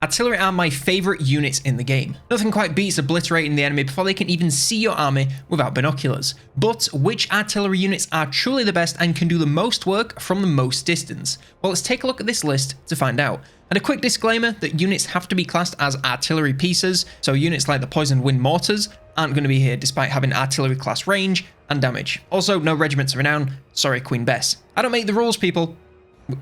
Artillery are my favourite units in the game. Nothing quite beats obliterating the enemy before they can even see your army without binoculars. But which artillery units are truly the best and can do the most work from the most distance? Well, let's take a look at this list to find out. And a quick disclaimer that units have to be classed as artillery pieces, so units like the poisoned wind mortars aren't going to be here despite having artillery class range and damage. Also, no regiments of renown. Sorry, Queen Bess. I don't make the rules, people.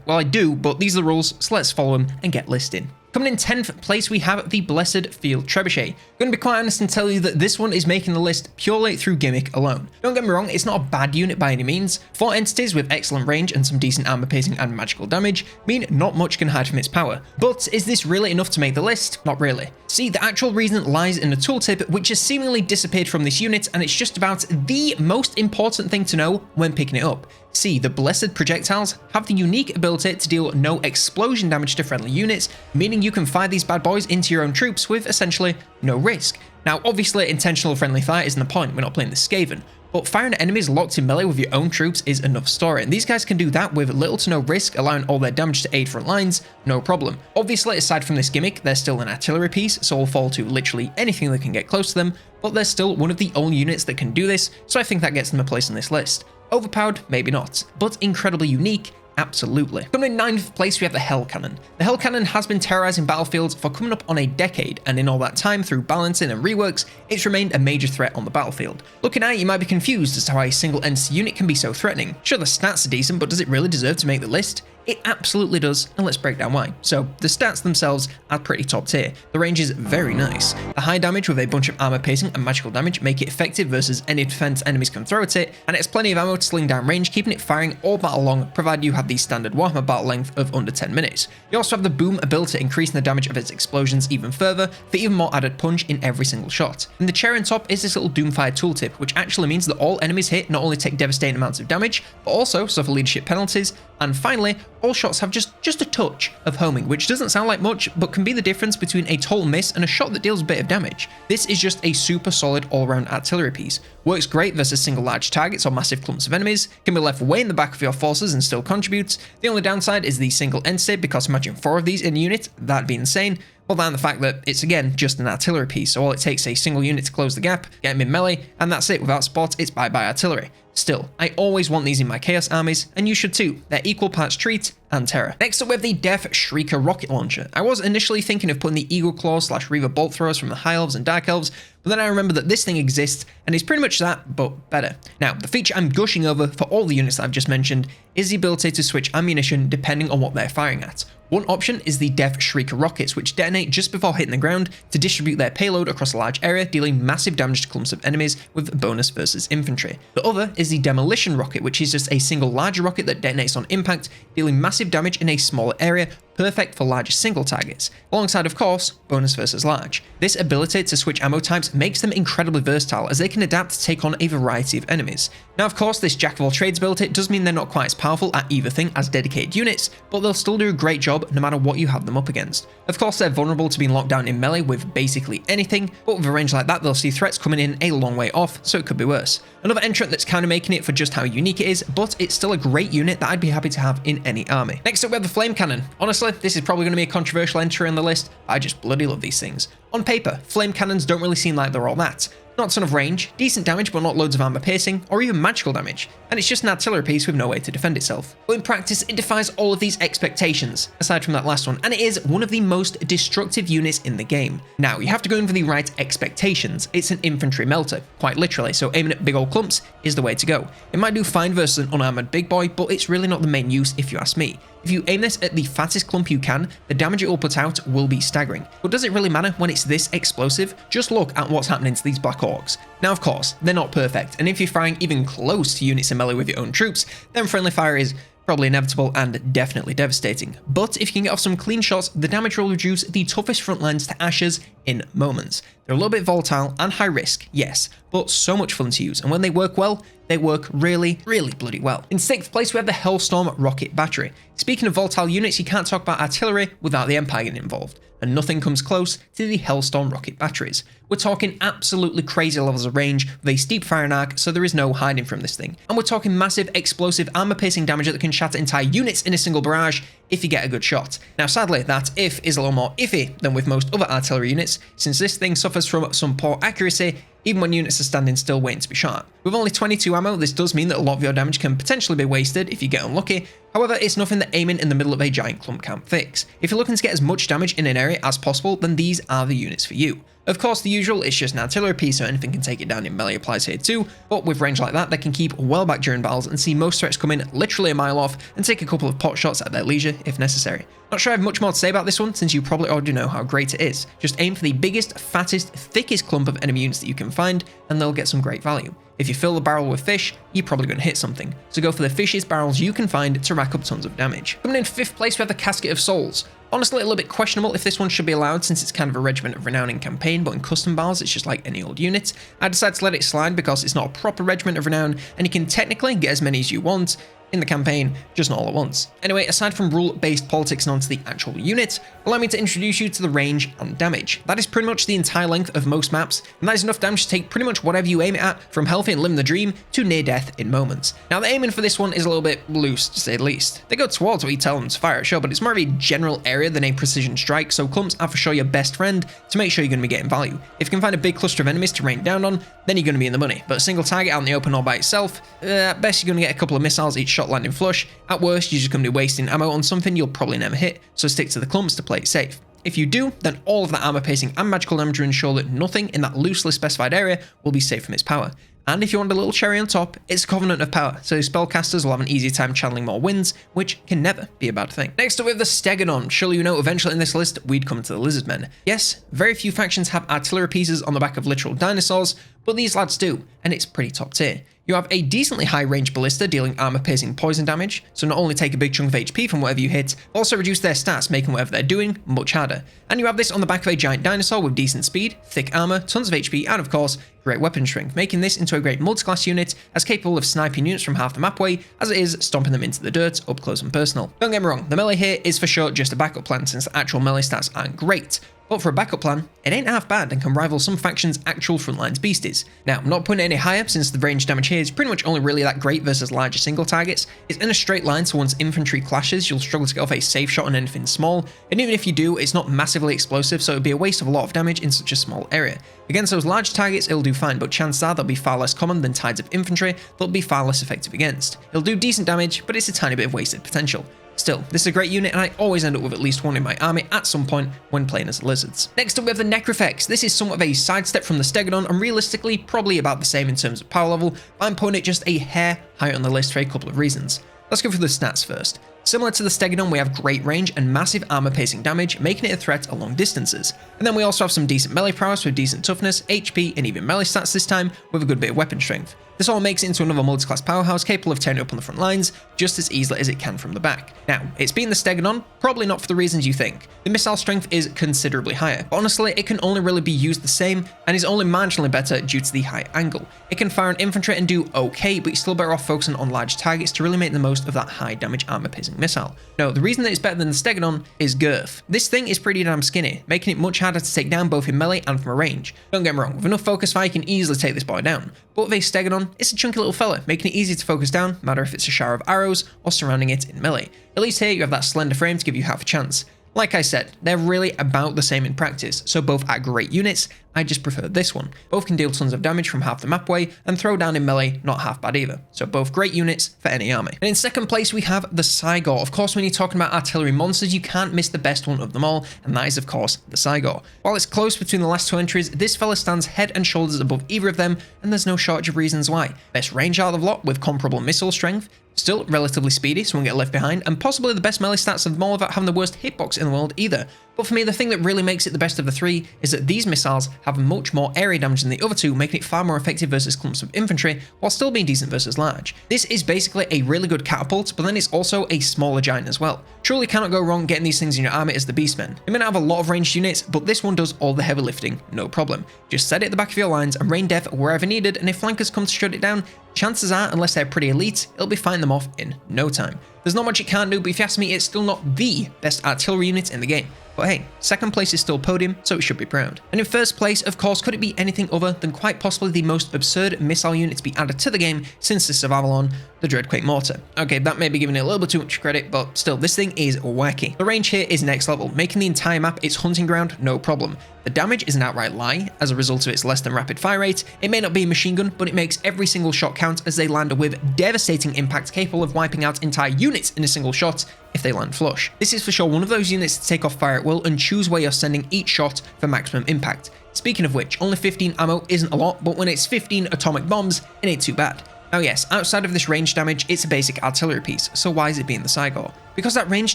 Well, I do, but these are the rules, so let's follow them and get listed. Coming in 10th place, we have the Blessed Field Trebuchet. I'm going to be quite honest and tell you that this one is making the list purely through gimmick alone. Don't get me wrong, it's not a bad unit by any means. 4 entities with excellent range and some decent armor piercing and magical damage mean not much can hide from its power. But is this really enough to make the list? Not really. See, the actual reason lies in the tooltip, which has seemingly disappeared from this unit, and it's just about the most important thing to know when picking it up. See, the Blessed Projectiles have the unique ability to deal no explosion damage to friendly units, meaning you can fire these bad boys into your own troops with essentially no risk. Now, obviously, intentional friendly fire isn't the point, we're not playing the Skaven, but firing at enemies locked in melee with your own troops is enough story, and these guys can do that with little to no risk, allowing all their damage to aid front lines, no problem. Obviously, aside from this gimmick, they're still an artillery piece, so will fall to literally anything that can get close to them, but they're still one of the only units that can do this, so I think that gets them a place on this list. Overpowered? Maybe not, but incredibly unique? Absolutely. Coming in 9th place, we have the Hell Cannon. The Hell Cannon has been terrorizing battlefields for coming up on a decade, and in all that time, through balancing and reworks, it's remained a major threat on the battlefield. Looking at it, you might be confused as to how a single entity unit can be so threatening. Sure, the stats are decent, but does it really deserve to make the list? It absolutely does, and let's break down why. So, the stats themselves are pretty top tier. The range is very nice. The high damage with a bunch of armor piercing and magical damage make it effective versus any defense enemies can throw at it, and it has plenty of ammo to sling down range, keeping it firing all battle long, provided you have the standard Warhammer battle length of under 10 minutes. You also have the boom ability, increasing the damage of its explosions even further for even more added punch in every single shot. And the cherry on top is this little Doomfire tooltip, which actually means that all enemies hit not only take devastating amounts of damage, but also suffer leadership penalties, and finally, all shots have just a touch of homing, which doesn't sound like much, but can be the difference between a total miss and a shot that deals a bit of damage. This is just a super solid all-round artillery piece. Works great versus single large targets or massive clumps of enemies, can be left way in the back of your forces and still contributes. The only downside is the single entity, because imagine 4 of these in a unit, that'd be insane. Well, than the fact that it's again just an artillery piece, so all it takes is a single unit to close the gap, get them in melee, and that's it. Without support, it's bye-bye artillery. Still, I always want these in my Chaos armies, and you should too. They're equal parts treat and terror. Next up, we have the Death Shrieker rocket launcher. I was initially thinking of putting the Eagle Claws / Reaver bolt throwers from the High Elves and Dark Elves, but then I remember that this thing exists and is pretty much that, but better. Now, the feature I'm gushing over for all the units that I've just mentioned is the ability to switch ammunition depending on what they're firing at. One option is the Death Shrieker rockets, which detonate just before hitting the ground to distribute their payload across a large area, dealing massive damage to clumps of enemies with bonus versus infantry. The other is the Demolition rocket, which is just a single larger rocket that detonates on impact, dealing massive damage in a smaller area, perfect for larger single targets, alongside of course, bonus versus large. This ability to switch ammo types makes them incredibly versatile, as they can adapt to take on a variety of enemies. Now of course, this jack of all trades ability does mean they're not quite as powerful at either thing as dedicated units, but they'll still do a great job no matter what you have them up against. Of course, they're vulnerable to being locked down in melee with basically anything, but with a range like that they'll see threats coming in a long way off, so it could be worse. Another entrant that's kind of making it for just how unique it is, but it's still a great unit that I'd be happy to have in any army. Next up we have the Flame Cannon. Honestly, this is probably going to be a controversial entry on the list. I just bloody love these things. On paper, flame cannons don't really seem like they're all that. Not a ton of range, decent damage but not loads of armor piercing, or even magical damage, and it's just an artillery piece with no way to defend itself. But in practice, it defies all of these expectations, aside from that last one, and it is one of the most destructive units in the game. Now, you have to go in for the right expectations. It's an infantry melter, quite literally, so aiming at big old clumps is the way to go. It might do fine versus an unarmored big boy, but it's really not the main use if you ask me. If you aim this at the fattest clump you can, the damage it will put out will be staggering. But does it really matter when it's this explosive? Just look at what's happening to these Black Orcs. Now of course, they're not perfect, and if you're firing even close to units in melee with your own troops, then friendly fire is probably inevitable and definitely devastating. But if you can get off some clean shots, the damage will reduce the toughest front lines to ashes in moments. They're a little bit volatile and high risk, yes, but so much fun to use, and when they work well, they work really, really bloody well. In 6th place, we have the Hellstorm rocket battery. Speaking of volatile units, you can't talk about artillery without the Empire getting involved, and nothing comes close to the Hellstorm rocket batteries. We're talking absolutely crazy levels of range with a steep firing arc, so there is no hiding from this thing. And we're talking massive, explosive, armor-piercing damage that can shatter entire units in a single barrage if you get a good shot. Now, sadly, that if is a little more iffy than with most other artillery units, since this thing suffers from some poor accuracy, even when units are standing still waiting to be shot. With only 22 ammo, this does mean that a lot of your damage can potentially be wasted if you get unlucky. However, it's nothing that aiming in the middle of a giant clump can't fix. If you're looking to get as much damage in an area as possible, then these are the units for you. Of course, the usual is just an artillery piece, so anything can take it down in melee applies here too, but with range like that, they can keep well back during battles and see most threats coming literally a mile off and take a couple of pot shots at their leisure if necessary. Not sure I have much more to say about this one, since you probably already know how great it is. Just aim for the biggest, fattest, thickest clump of enemy units that you can find, and they'll get some great value. If you fill the barrel with fish, you're probably going to hit something, so go for the fishiest barrels you can find to rack up tons of damage. Coming in 5th place, we have the Casket of Souls. Honestly, a little bit questionable if this one should be allowed, since it's kind of a regiment of renown in campaign, but in custom battles it's just like any old unit. I decided to let it slide because it's not a proper regiment of renown, and you can technically get as many as you want in the campaign, just not all at once. Anyway, aside from rule-based politics and onto the actual unit, allow me to introduce you to the range and damage. That is pretty much the entire length of most maps, and that is enough damage to take pretty much whatever you aim it at, from healthy and living the dream to near death in moments. Now, the aiming for this one is a little bit loose, to say the least. They go towards what you tell them to fire at, sure, but it's more of a general area than a precision strike, so clumps are for sure your best friend to make sure you're going to be getting value. If you can find a big cluster of enemies to rain down on, then you're going to be in the money, but a single target out in the open all by itself, at best you're going to get a couple of missiles, each shot landing flush. At worst, you're just going to be wasting ammo on something you'll probably never hit, so stick to the clumps to play it safe. If you do, then all of that armor piercing and magical damage will ensure that nothing in that loosely specified area will be safe from its power. And if you want a little cherry on top, it's a Covenant of Power, so spellcasters will have an easier time channeling more winds, which can never be a bad thing. Next up we have the Stegodon. Surely you know eventually in this list we'd come to the Lizardmen. Yes, very few factions have artillery pieces on the back of literal dinosaurs, but these lads do, and it's pretty top tier. You have a decently high range ballista dealing armor-piercing poison damage, so not only take a big chunk of HP from whatever you hit, but also reduce their stats, making whatever they're doing much harder. And you have this on the back of a giant dinosaur with decent speed, thick armor, tons of HP, and of course, great weapon strength, making this into a great multi-class unit as capable of sniping units from half the map way as it is stomping them into the dirt up close and personal. Don't get me wrong, the melee here is for sure just a backup plan since the actual melee stats aren't great. But for a backup plan, it ain't half bad and can rival some factions' actual frontlines beasties. Now, I'm not putting it any higher since the range damage here is pretty much only really that great versus larger single targets. It's in a straight line, so once infantry clashes, you'll struggle to get off a safe shot on anything small, and even if you do, it's not massively explosive, so it'd be a waste of a lot of damage in such a small area. Against those large targets, it'll do fine, but chances are they'll be far less common than tides of infantry that'll be far less effective against. It'll do decent damage, but it's a tiny bit of wasted potential. Still, this is a great unit and I always end up with at least one in my army at some point when playing as lizards. Next up we have the Necrofex. This is somewhat of a sidestep from the Stegodon and realistically probably about the same in terms of power level, but I'm putting it just a hair higher on the list for a couple of reasons. Let's go through the stats first. Similar to the Stegodon, we have great range and massive armor-piercing damage, making it a threat at long distances. And then we also have some decent melee prowess with decent toughness, HP, and even melee stats this time, with a good bit of weapon strength. This all makes it into another multi-class powerhouse capable of tearing up on the front lines just as easily as it can from the back. Now, it's being the Stegodon, probably not for the reasons you think. The missile strength is considerably higher, but honestly, it can only really be used the same and is only marginally better due to the high angle. It can fire on infantry and do okay, but you're still better off focusing on large targets to really make the most of that high damage armor-piercing missile. No, the reason that it's better than the Stegodon is girth. This thing is pretty damn skinny, making it much harder to take down both in melee and from a range. Don't get me wrong, with enough focus fire you can easily take this boy down, but with a Stegodon, it's a chunky little fella, making it easy to focus down, no matter if it's a shower of arrows or surrounding it in melee. At least here you have that slender frame to give you half a chance. Like I said, they're really about the same in practice, so both are great units, I just prefer this one. Both can deal tons of damage from half the map way, and throw down in melee, not half bad either. So both great units for any army. And in second place we have the Saigo. Of course, when you're talking about artillery monsters, you can't miss the best one of them all, and that is of course the Saigo. While it's close between the last two entries, this fella stands head and shoulders above either of them, and there's no shortage of reasons why. Best range out of the lot with comparable missile strength, still relatively speedy so won't get left behind, and possibly the best melee stats of them all without having the worst hitbox in the world either. But for me, the thing that really makes it the best of the three is that these missiles have much more area damage than the other two, making it far more effective versus clumps of infantry, while still being decent versus large. This is basically a really good catapult, but then it's also a smaller giant as well. Truly cannot go wrong getting these things in your army as the Beastmen. You may not have a lot of ranged units, but this one does all the heavy lifting, no problem. Just set it at the back of your lines and rain death wherever needed, and if flankers come to shut it down, chances are, unless they're pretty elite, it'll be fighting them off in no time. There's not much it can't do, but if you ask me, it's still not the best artillery unit in the game. But hey, second place is still Podium, so it should be proud. And in first place, of course, could it be anything other than quite possibly the most absurd missile unit to be added to the game since this of Avalon, the Dreadquake Mortar. Okay, that may be giving it a little bit too much credit, but still, this thing is wacky. The range here is next level, making the entire map its hunting ground no problem. The damage is an outright lie, as a result of its less than rapid fire rate. It may not be a machine gun, but it makes every single shot count as they land with devastating impact capable of wiping out entire units in a single shot if they land flush. This is for sure one of those units to take off fire at will and choose where you're sending each shot for maximum impact. Speaking of which, only 15 ammo isn't a lot, but when it's 15 atomic bombs, it ain't too bad. Now yes, outside of this range damage, it's a basic artillery piece, so why is it being the Saigo? Because that range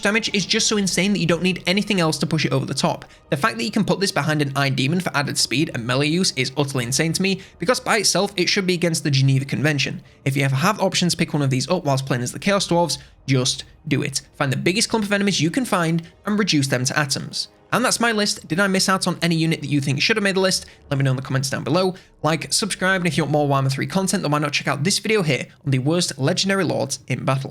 damage is just so insane that you don't need anything else to push it over the top. The fact that you can put this behind an Eye Demon for added speed and melee use is utterly insane to me, because by itself it should be against the Geneva Convention. If you ever have options to pick one of these up whilst playing as the Chaos Dwarves, just do it. Find the biggest clump of enemies you can find and reduce them to atoms. And that's my list. Did I miss out on any unit that you think should have made the list? Let me know in the comments down below. Like, subscribe, and if you want more Warhammer 3 content, then why not check out this video here on the worst legendary lords in battle.